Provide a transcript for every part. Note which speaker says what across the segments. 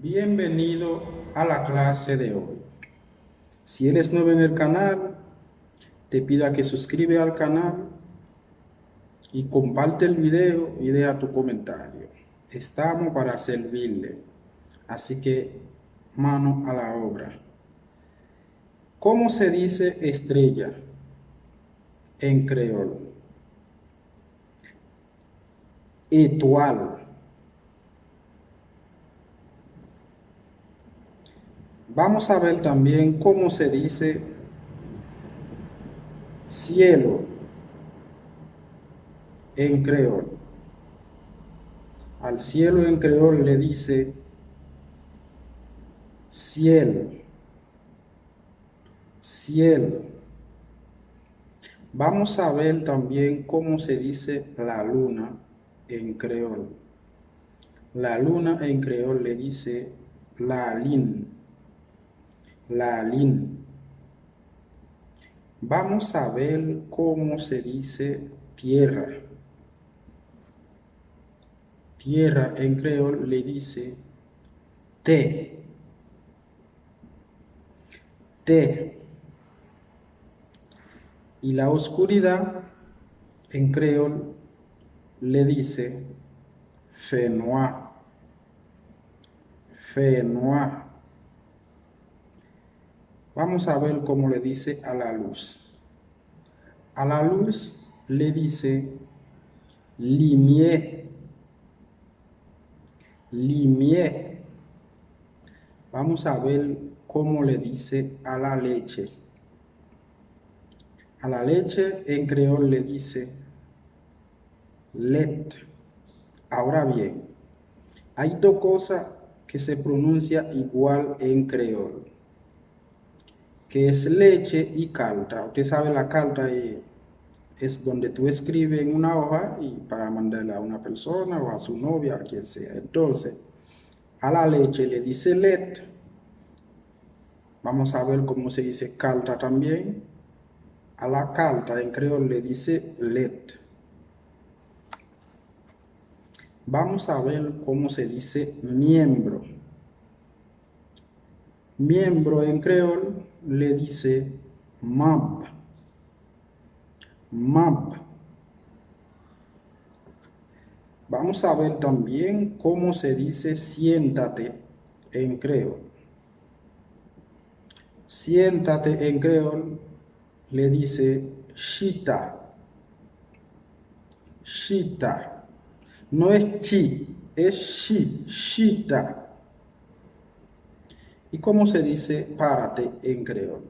Speaker 1: Bienvenido a la clase de hoy. Si eres nuevo en el canal, te pido a que suscribe al canal y comparte el video y deja tu comentario. Estamos para servirle, así que mano a la obra. ¿Cómo se dice estrella en creol? Étoile. Vamos a ver también cómo se dice cielo en creol. Al cielo en creol le dice cielo, cielo. Vamos a ver también cómo se dice la luna en creol. La luna en creol le dice la lin, la lin. Vamos a ver cómo se dice tierra. Tierra en creol le dice te, te. Y la oscuridad en creol le dice fe noir, fe noir. Vamos a ver cómo le dice a la luz. A la luz le dice lumière, lumière. Vamos a ver cómo le dice a la leche. A la leche en creol le dice lait. Ahora bien, hay dos cosas que se pronuncia igual en creol, que es leche y carta. Usted sabe, la carta es donde tú escribes en una hoja y para mandarla a una persona o a su novia, a quien sea. Entonces, a la leche le dice lait. Vamos a ver cómo se dice carta también. A la carta en creol le dice lait. Vamos a ver cómo se dice miembro. Miembro en creol le dice membre, membre. Vamos a ver también cómo se dice siéntate en creol. Siéntate en creol le dice chita, chita. No es chi, es chi, chita. ¿Y cómo se dice párate en creol?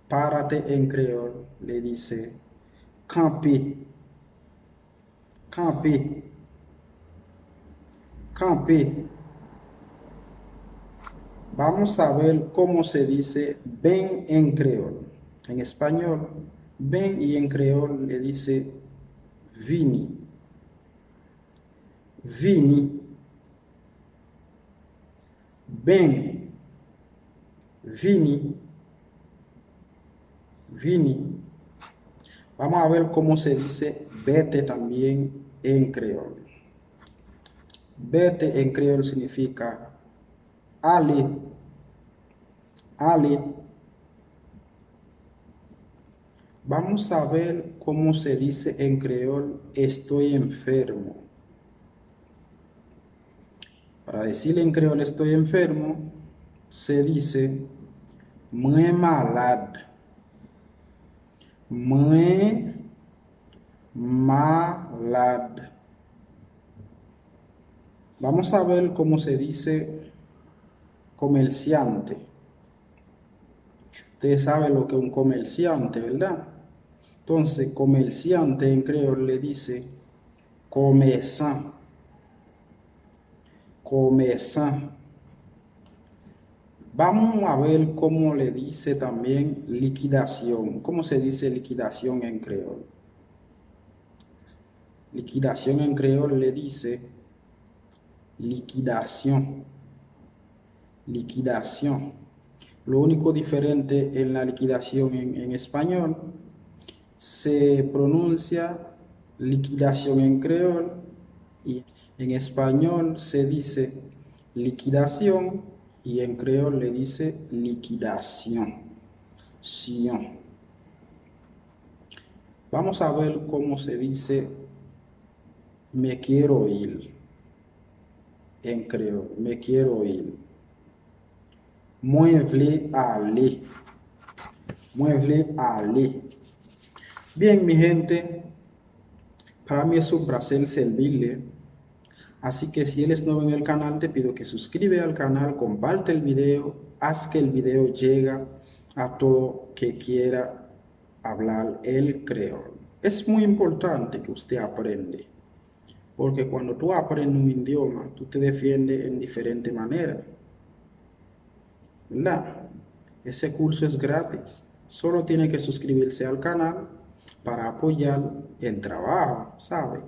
Speaker 1: Párate en creol le dice campi, campi, campi. Vamos a ver cómo se dice ven en creol. En español, ven, y en creol le dice vini, vini. Ven, vini, vini. Vamos a ver cómo se dice vete también en creol. Vete en creol significa ale, ale. Vamos a ver cómo se dice en creol estoy enfermo. Para decirle en creol estoy enfermo, se dice muy malade, muy malade. Vamos a ver cómo se dice comerciante. Ustedes saben lo que es un comerciante, ¿verdad? Entonces, comerciante en creol le dice commerçant, commerçant. Vamos a ver cómo le dice también liquidación. ¿Cómo se dice liquidación en creol? Liquidación en creol le dice liquidación, liquidación. Lo único diferente en la liquidación en español, se pronuncia liquidación en creol y en español se dice liquidación, y en creol le dice liquidación. Sion. Vamos a ver cómo se dice me quiero ir en creol. Me quiero ir. Mueble aller. Mueble aller. Bien, mi gente, para mí es un placer servirle. Así que si eres nuevo en el canal, te pido que suscribe al canal, comparte el video, haz que el video llegue a todo que quiera hablar el creol. Es muy importante que usted aprenda, porque cuando tú aprendes un idioma, tú te defiendes en diferente manera, ¿verdad? Ese curso es gratis. Solo tiene que suscribirse al canal para apoyar el trabajo, ¿sabe?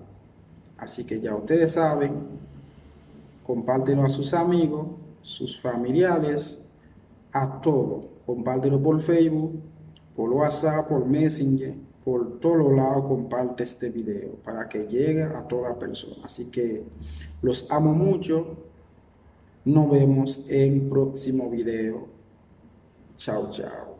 Speaker 1: Así que ya ustedes saben, compártelo a sus amigos, sus familiares, a todos. Compártelo por Facebook, por WhatsApp, por Messenger, por todos lados. Comparte este video para que llegue a toda persona. Así que los amo mucho. Nos vemos en próximo video. Chao, chao.